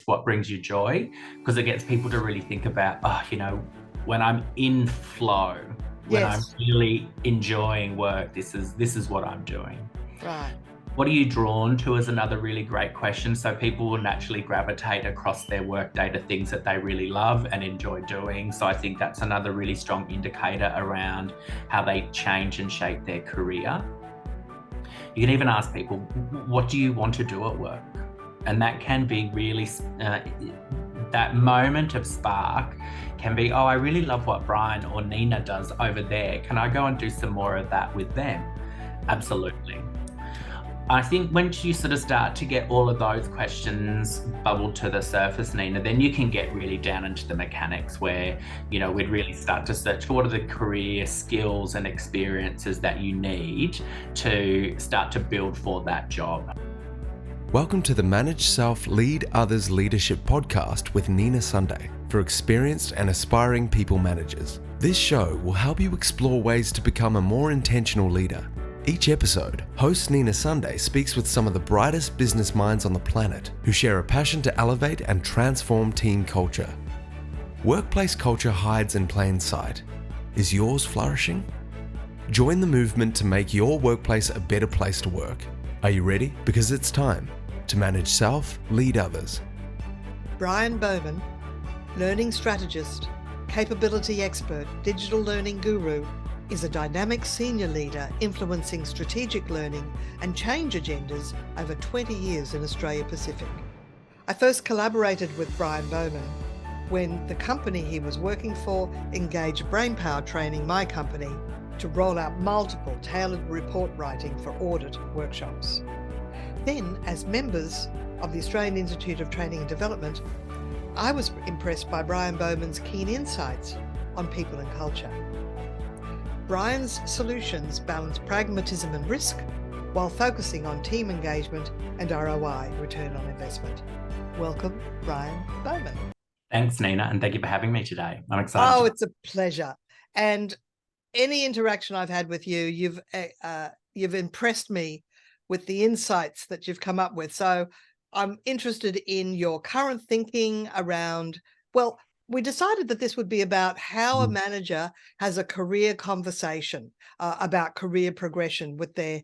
what brings you joy, because it gets people to really think about, when I'm in flow, when I'm Yes. really enjoying work, this is what I'm doing. Right. What are you drawn to is another really great question. So people will naturally gravitate across their workday to things that they really love and enjoy doing. So I think that's another really strong indicator around how they change and shape their career. You can even ask people, what do you want to do at work? And that can be really, that moment of spark can be, oh, I really love what Brian or Nina does over there. Can I go and do some more of that with them? Absolutely. I think once you sort of start to get all of those questions bubbled to the surface, Nina, then you can get really down into the mechanics where, we'd really start to search for what are the career skills and experiences that you need to start to build for that job. Welcome to the Manage Self, Lead Others Leadership podcast with Nina Sunday for experienced and aspiring people managers. This show will help you explore ways to become a more intentional leader. Each episode, host Nina Sunday speaks with some of the brightest business minds on the planet who share a passion to elevate and transform team culture. Workplace culture hides in plain sight. Is yours flourishing? Join the movement to make your workplace a better place to work. Are you ready? Because it's time to manage self, lead others. Brian Bowman, learning strategist, capability expert, digital learning guru, is a dynamic senior leader influencing strategic learning and change agendas over 20 years in Australia Pacific. I first collaborated with Brian Bowman when the company he was working for engaged Brainpower Training, my company, to roll out multiple tailored report writing for audit workshops. Then, as members of the Australian Institute of Training and Development, I was impressed by Brian Bowman's keen insights on people and culture. Brian's solutions balance pragmatism and risk while focusing on team engagement and ROI, return on investment. Welcome, Brian Bowman. Thanks, Nina, and thank you for having me today. I'm excited. Oh, it's a pleasure. And any interaction I've had with you, you've impressed me with the insights that you've come up with. So I'm interested in your current thinking around, well, we decided that this would be about how a manager has a career conversation about career progression with their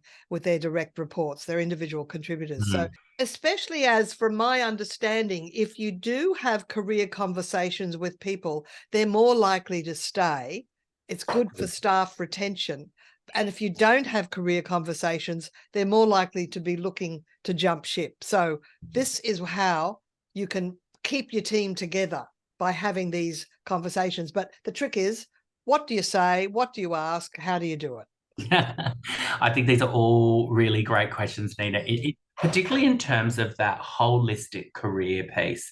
direct reports, their individual contributors. So especially as from my understanding, if you do have career conversations with people, they're more likely to stay. It's good for staff retention. And if you don't have career conversations, they're more likely to be looking to jump ship. So this is how you can keep your team together, by having these conversations. But the trick is, what do you say? What do you ask? How do you do it? I think these are all really great questions, Nina, particularly in terms of that holistic career piece.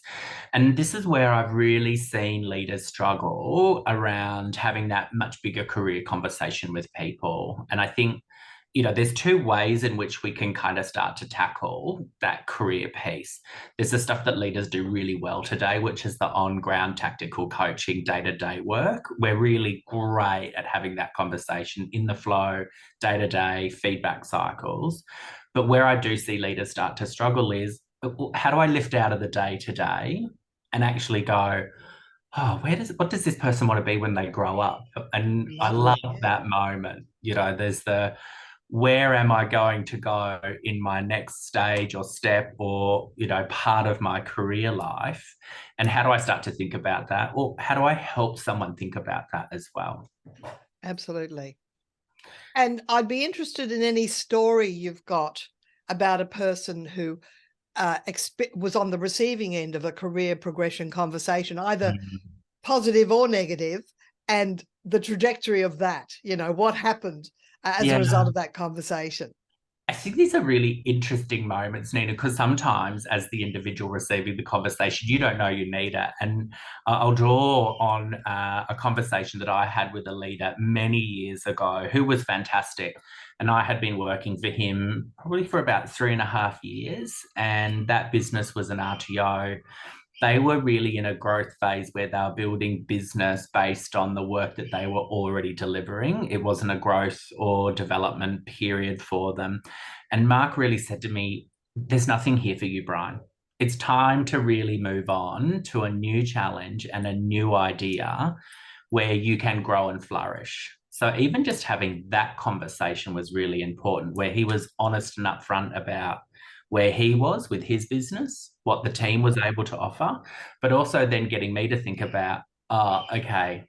And this is where I've really seen leaders struggle around having that much bigger career conversation with people. And I think, there's two ways in which we can kind of start to tackle that career piece. There's the stuff that leaders do really well today, which is the on-ground tactical coaching, day-to-day work. We're really great at having that conversation in the flow, day-to-day feedback cycles. But where I do see leaders start to struggle is, how do I lift out of the day-to-day and actually go, oh, what does this person want to be when they grow up? And I love that moment. There's where am I going to go in my next stage or step or, part of my career life? And how do I start to think about that? Or how do I help someone think about that as well? Absolutely. And I'd be interested in any story you've got about a person who was on the receiving end of a career progression conversation, either positive or negative, and the trajectory of that, what happened as a result of that conversation. I think these are really interesting moments, Nina, because sometimes as the individual receiving the conversation, you don't know you need it. And I'll draw on a conversation that I had with a leader many years ago who was fantastic. And I had been working for him probably for about 3.5 years. And that business was an RTO. They were really in a growth phase where they were building business based on the work that they were already delivering. It wasn't a growth or development period for them. And Mark really said to me, there's nothing here for you, Brian. It's time to really move on to a new challenge and a new idea where you can grow and flourish. So even just having that conversation was really important, where he was honest and upfront about where he was with his business, what the team was able to offer, but also then getting me to think about, oh, okay,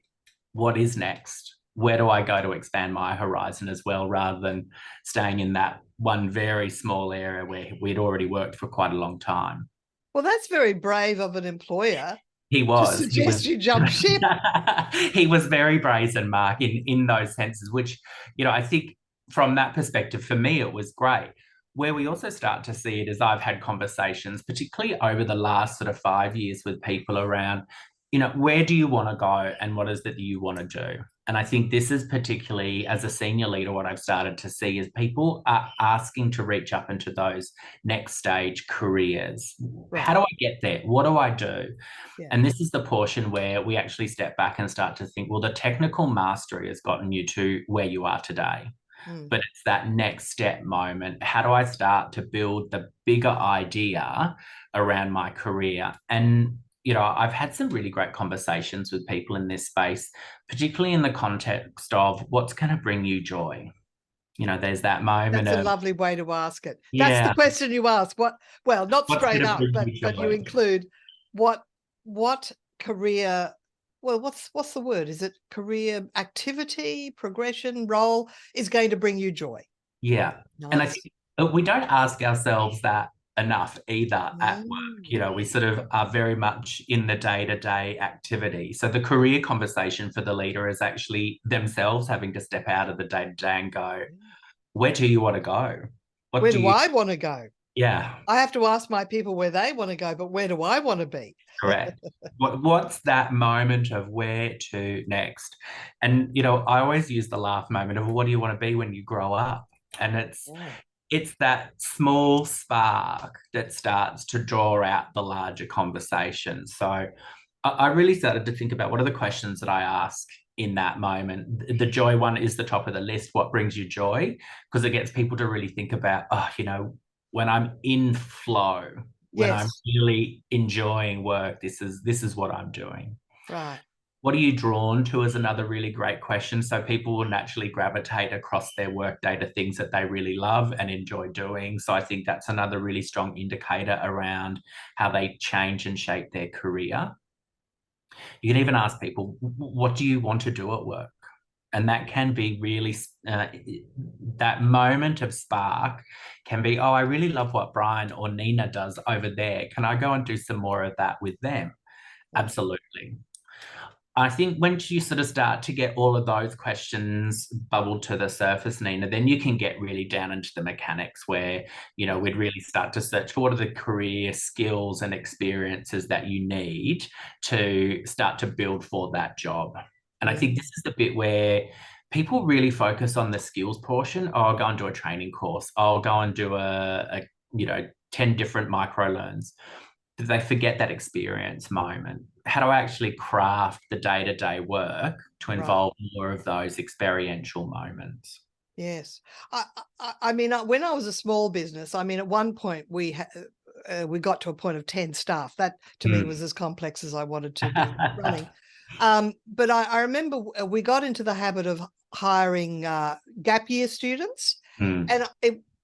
what is next? Where do I go to expand my horizon as well, rather than staying in that one very small area where we'd already worked for quite a long time? Well, that's very brave of an employer He to was. He suggest was. you jump ship. He was very brazen, Mark, in those senses. Which, I think from that perspective, for me, it was great. Where we also start to see it is I've had conversations, particularly over the last sort of 5 years, with people around, where do you want to go and what is it that you want to do? And I think this is particularly as a senior leader, what I've started to see is people are asking to reach up into those next stage careers. Right. How do I get there? What do I do? Yeah. And this is the portion where we actually step back and start to think, well, the technical mastery has gotten you to where you are today. But it's that next step moment. How do I start to build the bigger idea around my career? And, I've had some really great conversations with people in this space, particularly in the context of what's going to bring you joy. There's that moment That's a of, lovely way to ask it. That's yeah, the question you ask. Not what's straight going to up, bring but you you joy? include what career, well, what's the word? Is it career activity, progression, role is going to bring you joy? Yeah. Nice. And I think we don't ask ourselves that enough either at work. We sort of are very much in the day-to-day activity. So the career conversation for the leader is actually themselves having to step out of the day-to-day and go, where do you want to go? Where do I want to go? Yeah. I have to ask my people where they want to go, but where do I want to be? Correct. What's that moment of where to next? And, I always use the laugh moment of what do you want to be when you grow up? And it's that small spark that starts to draw out the larger conversation. So I really started to think about what are the questions that I ask in that moment. The joy one is the top of the list. What brings you joy? Because it gets people to really think about, when I'm in flow, when I'm really enjoying work, this is what I'm doing. Right. What are you drawn to is another really great question. So people will naturally gravitate across their workday to things that they really love and enjoy doing. So I think that's another really strong indicator around how they change and shape their career. You can even ask people, what do you want to do at work? And that can be really, that moment of spark can be, oh, I really love what Brian or Nina does over there. Can I go and do some more of that with them? Absolutely. I think once you sort of start to get all of those questions bubbled to the surface, Nina, then you can get really down into the mechanics where, we'd really start to search for what are the career skills and experiences that you need to start to build for that job. And I think this is the bit where people really focus on the skills portion. Oh, I'll go and do a training course. I'll go and do a 10 different micro learns. They forget that experience moment. How do I actually craft the day-to-day work to involve more of those experiential moments? Yes. I mean, when I was a small business, at one point we got to a point of 10 staff. That to me was as complex as I wanted to be running. But I remember we got into the habit of hiring gap year students, and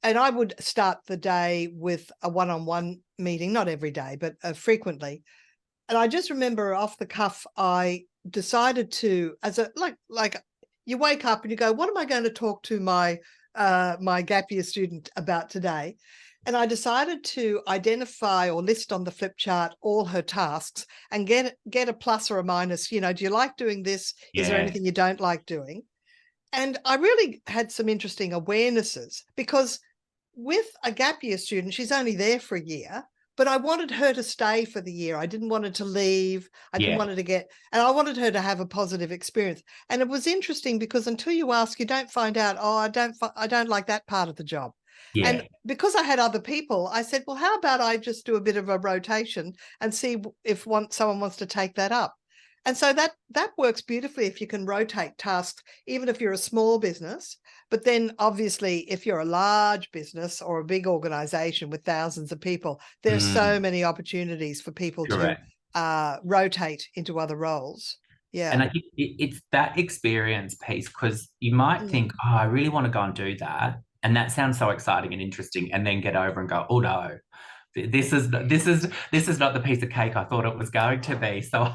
I would start the day with a one-on-one meeting, not every day, but frequently. And I just remember off the cuff, I decided to, as a like you wake up and you go, what am I going to talk to my gap year student about today? And I decided to identify or list on the flip chart all her tasks and get a plus or a minus. Do you like doing this? Is there anything you don't like doing? And I really had some interesting awarenesses, because with a gap year student, she's only there for a year, but I wanted her to stay for the year. I didn't want her to leave. I didn't want her to and I wanted her to have a positive experience. And it was interesting because until you ask, you don't find out, oh, I don't like that part of the job. Yeah. And because I had other people, I said, well, how about I just do a bit of a rotation and see if someone wants to take that up? And so that works beautifully if you can rotate tasks, even if you're a small business. But then obviously, if you're a large business or a big organization with thousands of people, there's so many opportunities for people Correct. to rotate into other roles. Yeah. And I think it's that experience piece, because you might think, oh, I really want to go and do that. And that sounds so exciting and interesting. And then get over and go, oh no, this is not the piece of cake I thought it was going to be. So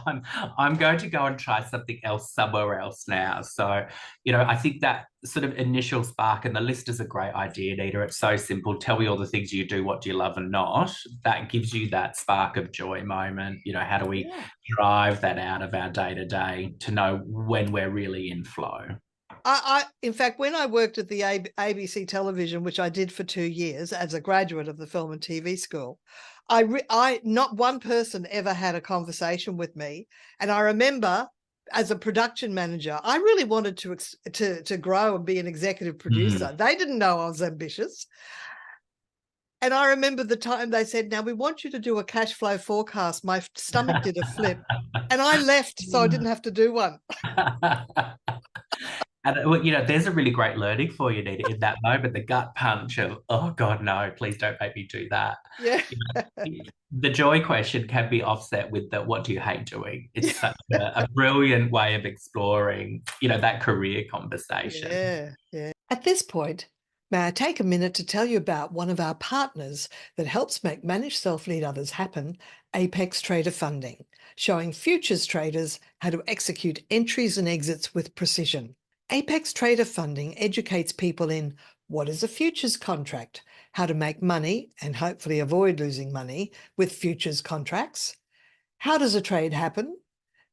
I'm going to go and try something else somewhere else now. So, I think that sort of initial spark, and the list is a great idea, Nita. It's so simple. Tell me all the things you do, what do you love and not. That gives you that spark of joy moment. How do we drive that out of our day-to-day to know when we're really in flow? In fact, when I worked at the ABC television, which I did for 2 years as a graduate of the film and TV school, I not one person ever had a conversation with me. And I remember, as a production manager, I really wanted to grow and be an executive producer. They didn't know I was ambitious. And I remember the time they said, now we want you to do a cash flow forecast. My stomach did a flip. And I left so I didn't have to do one. And there's a really great learning for you, Nita, in that moment, the gut punch of, oh God, no, please don't make me do that. Yeah. The joy question can be offset with the what do you hate doing? It's such a brilliant way of exploring, that career conversation. Yeah. At this point, may I take a minute to tell you about one of our partners that helps make Manage Self-Lead Others happen, Apex Trader Funding, showing futures traders how to execute entries and exits with precision. Apex Trader Funding educates people in what is a futures contract, how to make money and hopefully avoid losing money with futures contracts, how does a trade happen,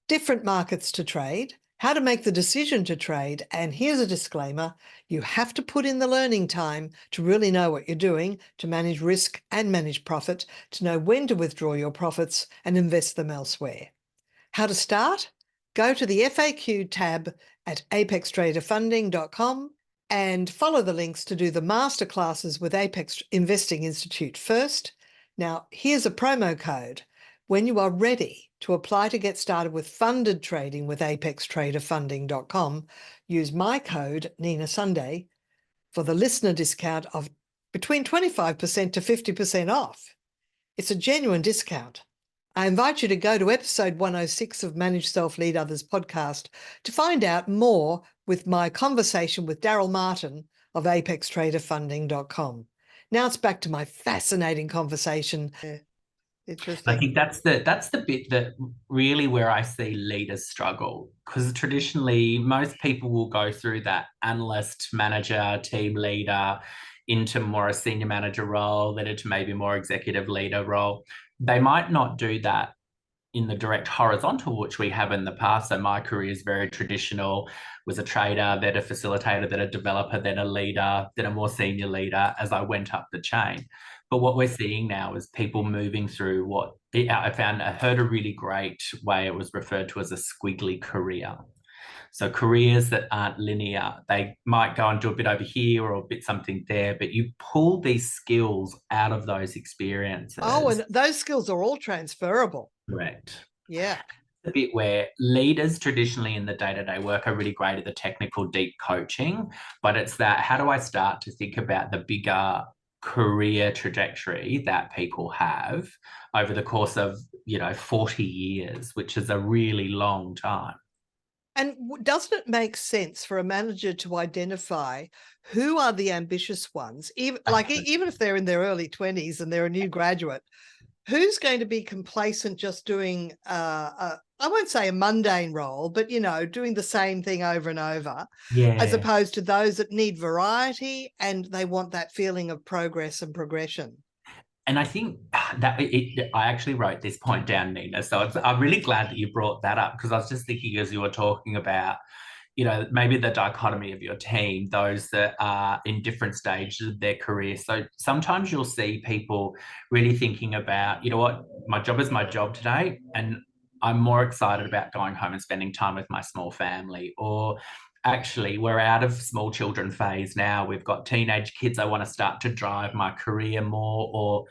different markets to trade, how to make the decision to trade, and here's a disclaimer, you have to put in the learning time to really know what you're doing, to manage risk and manage profit, to know when to withdraw your profits and invest them elsewhere. How to start? Go to the FAQ tab at apextraderfunding.com and follow the links to do the masterclasses with Apex Investing Institute first. Now, here's a promo code. When you are ready to apply to get started with funded trading with apextraderfunding.com, use my code, Nina Sunday, for the listener discount of between 25% to 50% off. It's a genuine discount. I invite you to go to episode 106 of Manage Self-Lead Others podcast to find out more with my conversation with Daryl Martin of apextraderfunding.com. Now it's back to my fascinating conversation. Interesting. I think that's the bit that really where I see leaders struggle, because traditionally most people will go through that analyst, manager, team leader into more a senior manager role, then into maybe more executive leader role. They might not do that in the direct horizontal, which we have in the past. So my career is very traditional, was a trader, then a facilitator, then a developer, then a leader, then a more senior leader as I went up the chain. But what we're seeing now is people moving through what I heard a really great way it was referred to as a squiggly career. So careers that aren't linear, they might go and do a bit over here or a bit something there, but you pull these skills out of those experiences. Oh, and those skills are all transferable. Correct. Yeah. The bit where leaders traditionally in the day-to-day work are really great at the technical deep coaching, but it's that, how do I start to think about the bigger career trajectory that people have over the course of, 40 years, which is a really long time. And doesn't it make sense for a manager to identify who are the ambitious ones, even if they're in their early 20s and they're a new graduate, who's going to be complacent just doing, I won't say a mundane role, but, doing the same thing over and over, as opposed to those that need variety and they want that feeling of progress and progression. And I think that I actually wrote this point down, Nina. So I'm really glad that you brought that up, because I was just thinking as you were talking about, maybe the dichotomy of your team, those that are in different stages of their career. So sometimes you'll see people really thinking about, what, my job is my job today, and I'm more excited about going home and spending time with my small family. Or actually, we're out of small children phase now. We've got teenage kids. I want to start to drive my career more.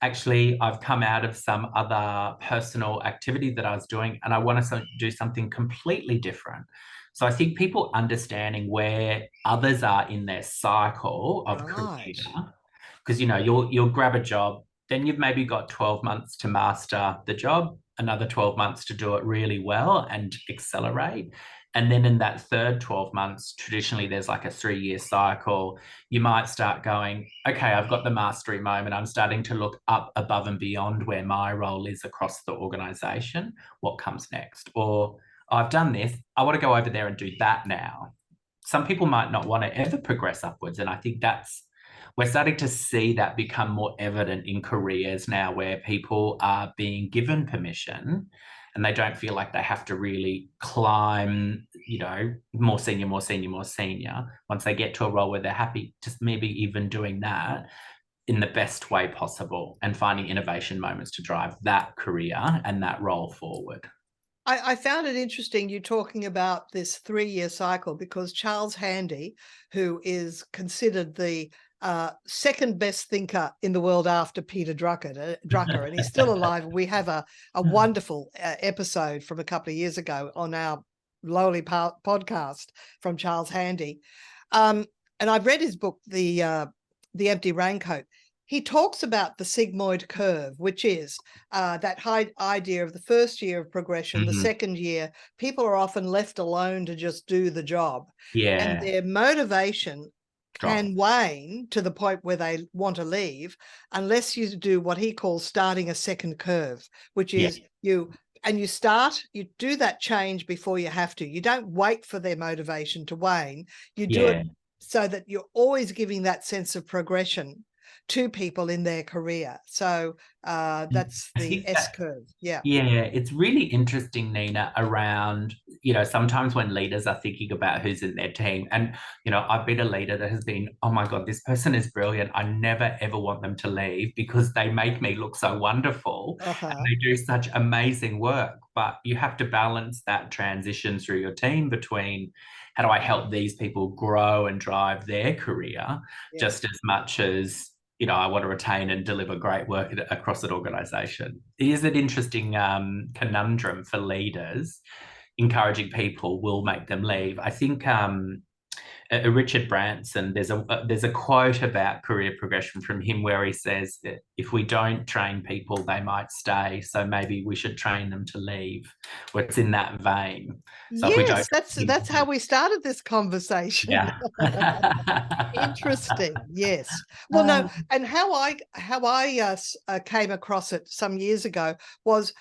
actually, I've come out of some other personal activity that I was doing and I want to do something completely different. So I think people understanding where others are in their cycle of Right. career, because you'll grab a job, then you've maybe got 12 months to master the job, another 12 months to do it really well and accelerate. And then in that third 12 months, traditionally there's like a 3-year cycle. You might start going, okay, I've got the mastery moment. I'm starting to look up above and beyond where my role is across the organization. What comes next? Or I've done this. I want to go over there and do that now. Some people might not want to ever progress upwards. And I think we're starting to see that become more evident in careers now, where people are being given permission and they don't feel like they have to really climb, more senior, more senior, more senior. Once they get to a role where they're happy, just maybe even doing that in the best way possible and finding innovation moments to drive that career and that role forward. I found it interesting you talking about this 3-year cycle, because Charles Handy, who is considered the second best thinker in the world after Peter Drucker, and he's still alive. We have a wonderful episode from a couple of years ago on our lowly podcast from Charles Handy. And I've read his book, The Empty Raincoat. He talks about the Sigmoid Curve, which is that high idea of the first year of progression, the second year, people are often left alone to just do the job. Yeah. And their motivation can wane to the point where they want to leave, unless you do what he calls starting a second curve, which is you do that change before you have to. You don't wait for their motivation to wane. You do it so that you're always giving that sense of progression to people in their career. So that's the S curve. Yeah, it's really interesting, Nina, around, sometimes when leaders are thinking about who's in their team, and, I've been a leader that has been, oh my God, this person is brilliant. I never, ever want them to leave because they make me look so wonderful and they do such amazing work. But you have to balance that transition through your team between how do I help these people grow and drive their career just as much as I want to retain and deliver great work across an organization. It is an interesting conundrum for leaders. Encouraging people will make them leave. I think Richard Branson, there's a quote about career progression from him where he says that if we don't train people, they might stay. So maybe we should train them to leave. Well, it's in that vein. So yes, that's how we started this conversation. Yeah. Interesting. Yes. Well, no, and how I came across it some years ago was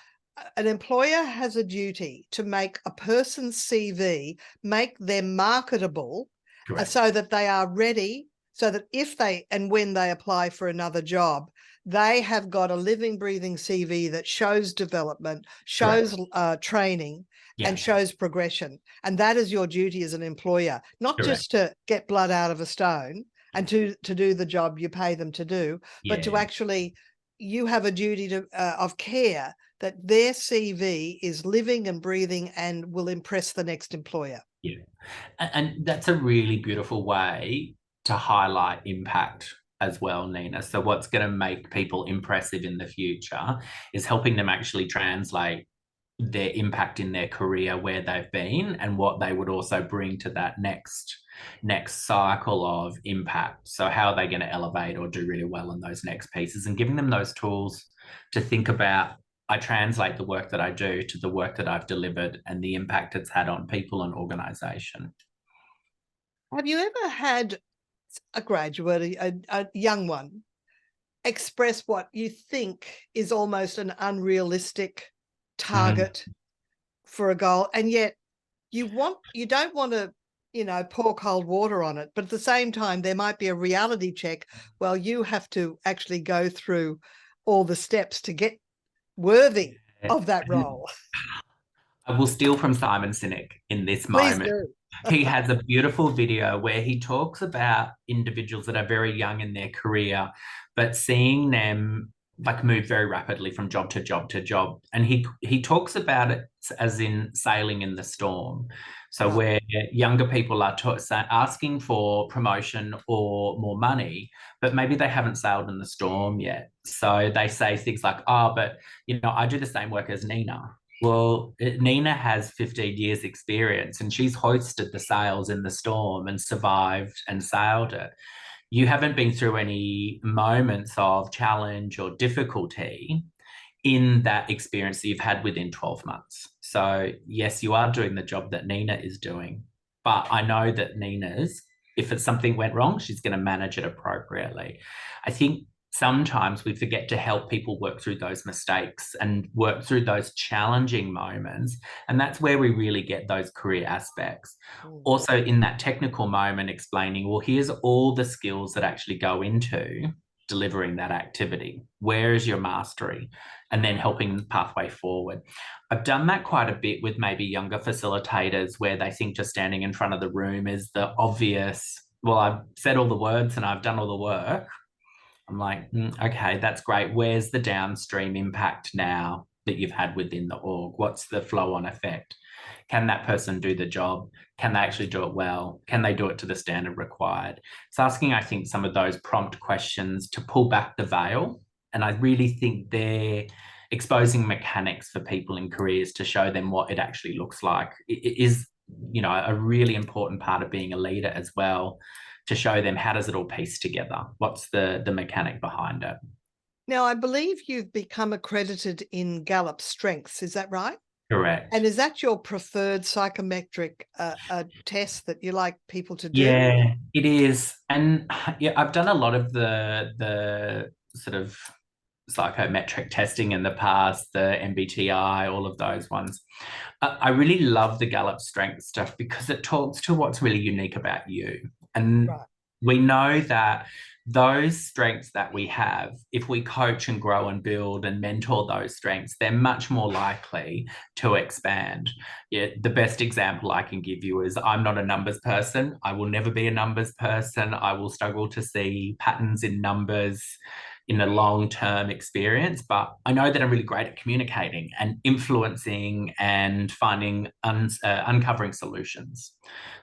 an employer has a duty to make a person's CV, make them marketable, so that they are ready, so that if they and when they apply for another job, they have got a living, breathing CV that shows development, shows training, and shows progression. And that is your duty as an employer, not just to get blood out of a stone and to do the job you pay them to do, but to actually, you have a duty to of care that their CV is living and breathing and will impress the next employer. Yeah. And that's a really beautiful way to highlight impact as well, Nina. So what's going to make people impressive in the future is helping them actually translate their impact in their career, where they've been, and what they would also bring to that next cycle of impact. So how are they going to elevate or do really well in those next pieces, and giving them those tools to think about, I translate the work that I do to the work that I've delivered and the impact it's had on people and organization. Have you ever had a graduate, a young one, express what you think is almost an unrealistic target for a goal, and yet you don't want to pour cold water on it, but at the same time there might be a reality check? Well, you have to actually go through all the steps to get worthy of that role. I will steal from Simon Sinek in this moment. Please do. He has a beautiful video where he talks about individuals that are very young in their career, but seeing them move very rapidly from job to job to job. And he talks about it as in sailing in the storm. So Right. where younger people are asking for promotion or more money, but maybe they haven't sailed in the storm yet. So they say things like, oh, but, I do the same work as Nina. Well, Nina has 15 years experience and she's hoisted the sails in the storm and survived and sailed it. You haven't been through any moments of challenge or difficulty in that experience that you've had within 12 months. So, yes, you are doing the job that Nina is doing. But I know that Nina's, if it's something went wrong, she's going to manage it appropriately. I think sometimes we forget to help people work through those mistakes and work through those challenging moments. And that's where we really get those career aspects. Also, in that technical moment, explaining, well, here's all the skills that actually go into delivering that activity. Where is your mastery? And then helping pathway forward. I've done that quite a bit with maybe younger facilitators where they think just standing in front of the room is the obvious, well, I've said all the words and I've done all the work. I'm like, okay, that's great. Where's the downstream impact now that you've had within the org? What's the flow on effect? Can that person do the job? Can they actually do it well? Can they do it to the standard required? It's asking, I think, some of those prompt questions to pull back the veil. And I really think they're exposing mechanics for people in careers to show them what it actually looks like. It is, a really important part of being a leader as well, to show them how does it all piece together? What's the mechanic behind it? Now, I believe you've become accredited in Gallup Strengths. Is that right? Correct. And is that your preferred psychometric test that you like people to do? Yeah, it is. And yeah, I've done a lot of the sort of psychometric testing in the past, the MBTI, all of those ones. I really love the Gallup strength stuff because it talks to what's really unique about you. And we know that those strengths that we have, if we coach and grow and build and mentor those strengths, they're much more likely to expand. Yeah, the best example I can give you is I'm not a numbers person. I will never be a numbers person. I will struggle to see patterns in numbers in a long-term experience, but I know that I'm really great at communicating and influencing and finding, uncovering solutions.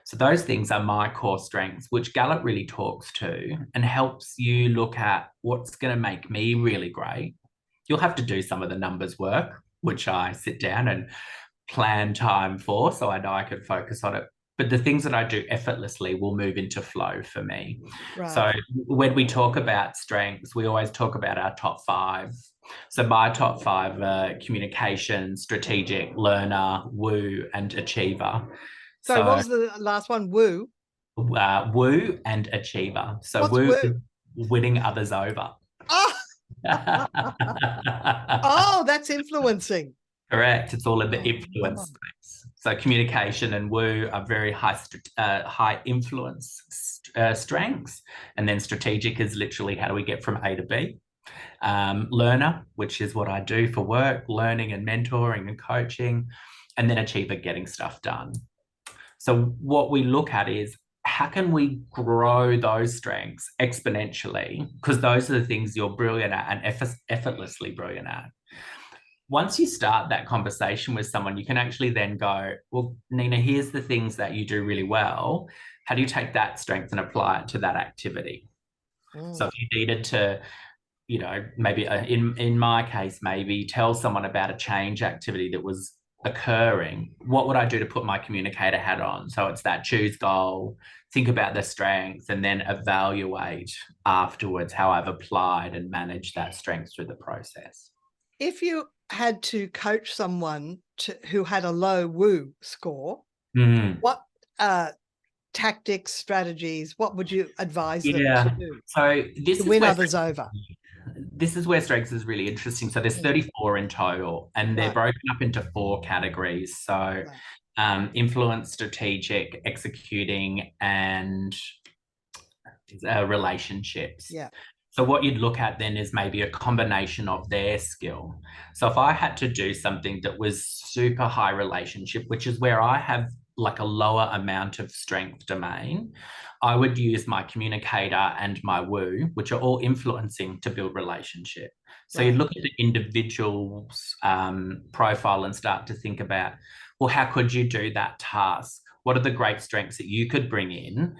So those things are my core strengths, which Gallup really talks to and helps you look at what's going to make me really great. You'll have to do some of the numbers work, which I sit down and plan time for, so I know I could focus on it. But the things that I do effortlessly will move into flow for me. Right. So when we talk about strengths, we always talk about our top 5. So my top 5 are communication, strategic, learner, woo, and achiever. So what was the last one? Woo? Woo and achiever. So what's woo? Woo? Winning others over. Oh, oh, that's influencing. Correct. It's all in the influence space. So communication and woo are very high influence strengths. And then strategic is literally how do we get from A to B. Learner, which is what I do for work, learning and mentoring and coaching. And then achiever, getting stuff done. So what we look at is how can we grow those strengths exponentially? Because those are the things you're brilliant at and effortlessly brilliant at. Once you start that conversation with someone, you can actually then go, well, Nina, here's the things that you do really well. How do you take that strength and apply it to that activity? So if you needed to, maybe in my case, maybe tell someone about a change activity that was occurring, what would I do to put my communicator hat on? So it's that choose goal, think about the strengths, and then evaluate afterwards how I've applied and managed that strength through the process. If you had to coach someone who had a low woo score, what tactics, strategies, what would you advise them to do? So this to is win others over. This is where strengths is really interesting. So there's 34 in total, and they're broken up into 4 categories. So influence, strategic, executing, and relationships. Yeah. So what you'd look at then is maybe a combination of their skill. So if I had to do something that was super high relationship, which is where I have like a lower amount of strength domain, I would use my communicator and my woo, which are all influencing to build relationship. So you look at the individual's profile and start to think about, well, how could you do that task What are the great strengths that you could bring in?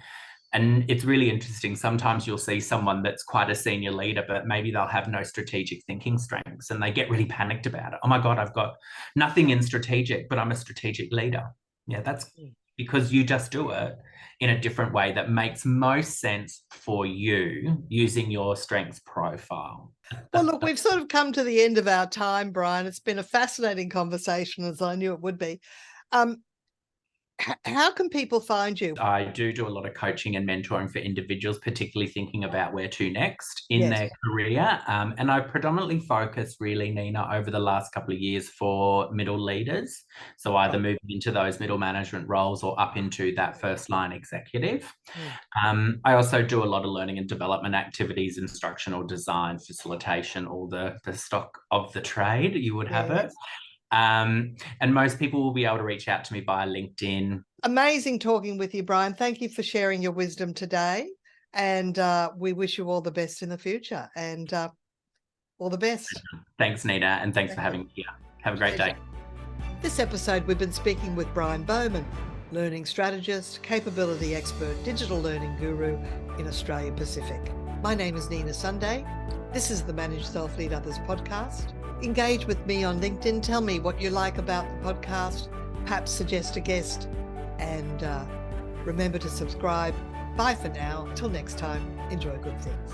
And it's really interesting. Sometimes you'll see someone that's quite a senior leader, but maybe they'll have no strategic thinking strengths and they get really panicked about it. Oh my God, I've got nothing in strategic, but I'm a strategic leader. Yeah, that's because you just do it in a different way that makes most sense for you using your strengths profile. Well, look, we've sort of come to the end of our time, Brian. It's been a fascinating conversation, as I knew it would be. How can people find you? I do a lot of coaching and mentoring for individuals, particularly thinking about where to next in their career. And I predominantly focus really, Nina, over the last couple of years for middle leaders. So either moving into those middle management roles or up into that first line executive. I also do a lot of learning and development activities, instructional design, facilitation, all the stock of the trade, you would have it. And most people will be able to reach out to me via LinkedIn. Amazing talking with you, Brian. Thank you for sharing your wisdom today. And we wish you all the best in the future and all the best. Thanks, Nina. And thanks for having me here. Have a great day. This episode, we've been speaking with Brian Bowman, learning strategist, capability expert, digital learning guru in Australia Pacific. My name is Nina Sunday. This is the Manage Self Lead Others podcast. Engage with me on LinkedIn. Tell me what you like about the podcast. Perhaps suggest a guest. And remember to subscribe. Bye for now. Till next time, enjoy good things.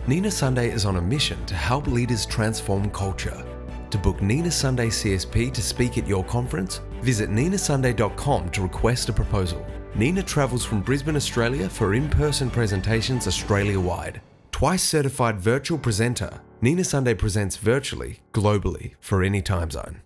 Nina Sunday is on a mission to help leaders transform culture. To book Nina Sunday CSP to speak at your conference, visit ninasunday.com to request a proposal. Nina travels from Brisbane, Australia for in-person presentations Australia-wide. Twice certified virtual presenter, Nina Sunday presents virtually, globally, for any time zone.